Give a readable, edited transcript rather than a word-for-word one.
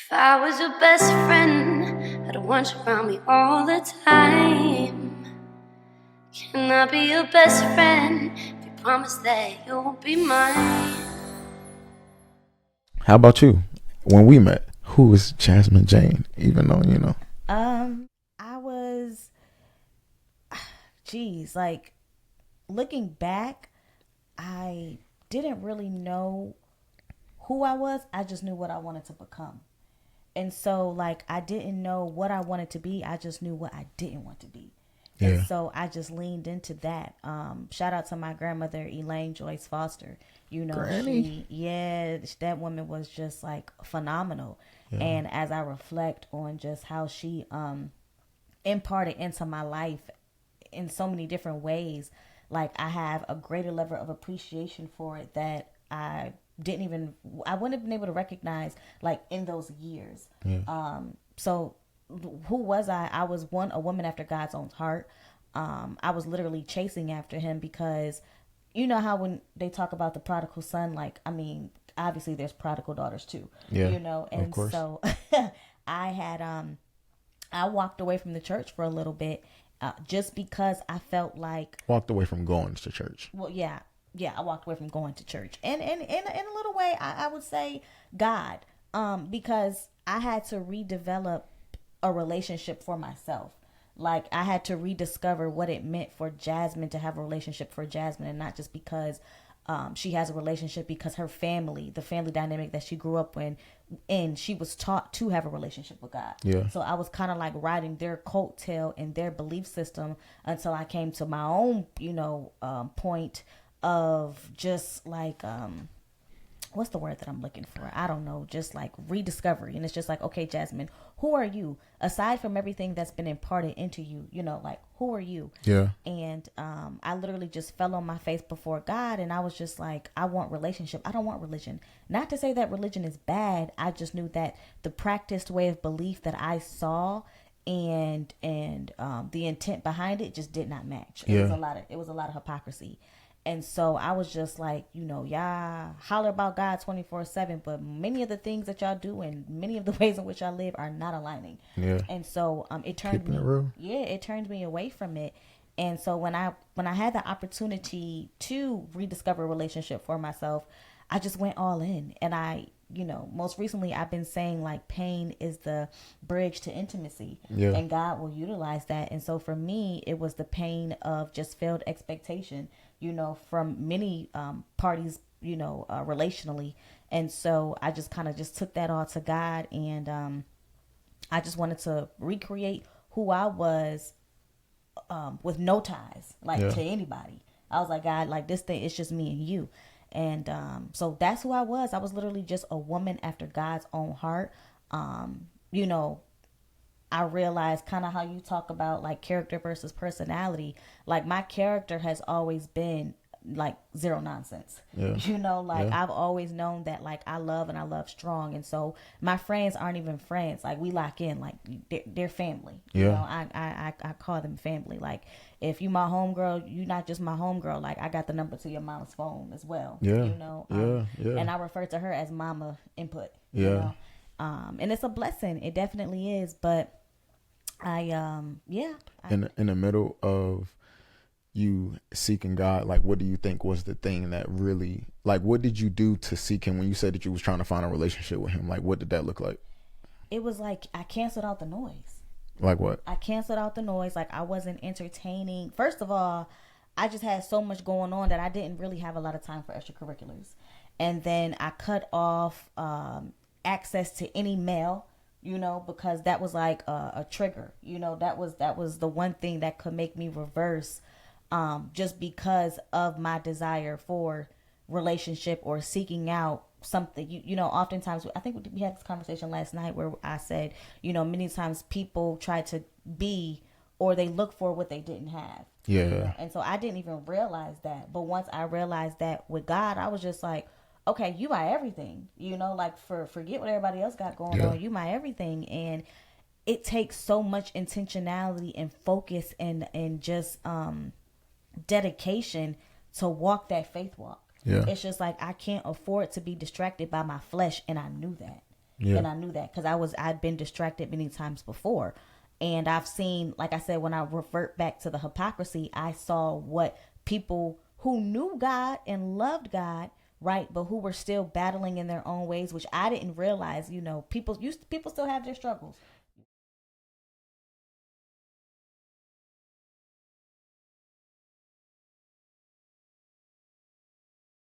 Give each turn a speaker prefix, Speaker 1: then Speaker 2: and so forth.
Speaker 1: If I was your best friend, I'd want you around me all the time. Can I be your best friend if you promise that you'll be mine?
Speaker 2: How about you? When we met, who was Jasmine Jane? Even though
Speaker 3: I was, geez, like looking back, I didn't really know who I was. I just knew what I wanted to become. And so, like, I didn't know what I wanted to be. I just knew what I didn't want to be. And
Speaker 2: Yeah,
Speaker 3: so I just leaned into that. Shout out to my grandmother, Elaine Joyce Foster. You know,
Speaker 2: Granny.
Speaker 3: that woman was just like phenomenal.
Speaker 2: Yeah,
Speaker 3: And as I reflect on just how she imparted into my life in so many different ways, like I have a greater level of appreciation for it that I wouldn't have been able to recognize like in those years.
Speaker 2: yeah,
Speaker 3: So who was I? I was a woman after God's own heart. I was literally chasing after him because you know how when they talk about the prodigal son, like, I mean, obviously there's prodigal daughters too,
Speaker 2: yeah. Of
Speaker 3: and
Speaker 2: course.
Speaker 3: so I had, I walked away from the church for a little bit, just because I felt like,
Speaker 2: Walked away from going to church.
Speaker 3: well, yeah, I walked away from going to church, and in a little way, I would say God, because I had to redevelop a relationship for myself. Like I had to rediscover what it meant for Jasmine to have a relationship for Jasmine, and not just because she has a relationship, because her family, the family dynamic that she grew up in, she was taught to have a relationship with God.
Speaker 2: Yeah,
Speaker 3: So I was kind of like riding their coattail and their belief system until I came to my own, point of just like what's the word that I'm looking for? I don't know, just like rediscovery. And it's just like, okay, Jasmine, who are you? Aside from everything that's been imparted into you, like, who are you?
Speaker 2: yeah,
Speaker 3: And I literally just fell on my face before God, and I was just like, I want relationship. I don't want religion. Not to say that religion is bad. I just knew that the practiced way of belief that I saw and the intent behind it just did not match.
Speaker 2: yeah,
Speaker 3: It was a lot of hypocrisy. And so I was just like, y'all holler about God 24/7, but many of the things that y'all do and many of the ways in which y'all live are not aligning.
Speaker 2: yeah.
Speaker 3: And so
Speaker 2: Keeping it real.
Speaker 3: it turned me away from it. And so when I had the opportunity to rediscover a relationship for myself, I just went all in. And most recently I've been saying like pain is the bridge to intimacy,
Speaker 2: Yeah,
Speaker 3: and God will utilize that. And so for me, it was the pain of just failed expectation, from many parties, relationally. And so I just kind of just took that all to God, and I just wanted to recreate who I was, with no ties, like,
Speaker 2: yeah.
Speaker 3: to anybody. I was like, God, like, this thing, it's just me and you. And so that's who I was. I was literally just a woman after God's own heart. Um, you know, I realized kind of how you talk about like character versus personality. Like my character has always been like zero nonsense.
Speaker 2: Yeah,
Speaker 3: Like
Speaker 2: yeah,
Speaker 3: I've always known that like I love and I love strong. And so my friends aren't even friends. Like we lock in, like they're family.
Speaker 2: yeah,
Speaker 3: I call them family. Like if you my homegirl, you not just my homegirl. Like I got the number to your mama's phone as well.
Speaker 2: yeah, yeah, yeah,
Speaker 3: And I refer to her as mama input,
Speaker 2: yeah.
Speaker 3: and it's a blessing. It definitely is. But
Speaker 2: In the middle of you seeking God, like what do you think was the thing that really, like what did you do to seek him when you said that you was trying to find a relationship with him? Like what did that look like?
Speaker 3: it was like I canceled out the noise.
Speaker 2: Like what?
Speaker 3: I canceled out the noise. Like I wasn't entertaining. First of all, I just had so much going on that I didn't really have a lot of time for extracurriculars. And then I cut off access to any mail, because that was like a trigger. That was the one thing that could make me reverse, just because of my desire for relationship or seeking out something. Oftentimes I think we had this conversation last night where I said, many times people try to be, or they look for what they didn't have.
Speaker 2: Yeah,
Speaker 3: And so I didn't even realize that. But once I realized that with God, I was just like, okay, you my everything. Like forget what everybody else got going
Speaker 2: yeah,
Speaker 3: on. You my everything. And it takes so much intentionality and focus and just dedication to walk that faith walk.
Speaker 2: yeah,
Speaker 3: It's just like I can't afford to be distracted by my flesh, and I knew that.
Speaker 2: Yeah.
Speaker 3: And I knew that because I'd been distracted many times before. And I've seen, like I said, when I revert back to the hypocrisy, I saw what people who knew God and loved God, right, but who were still battling in their own ways, which I didn't realize. You know, people still have their struggles.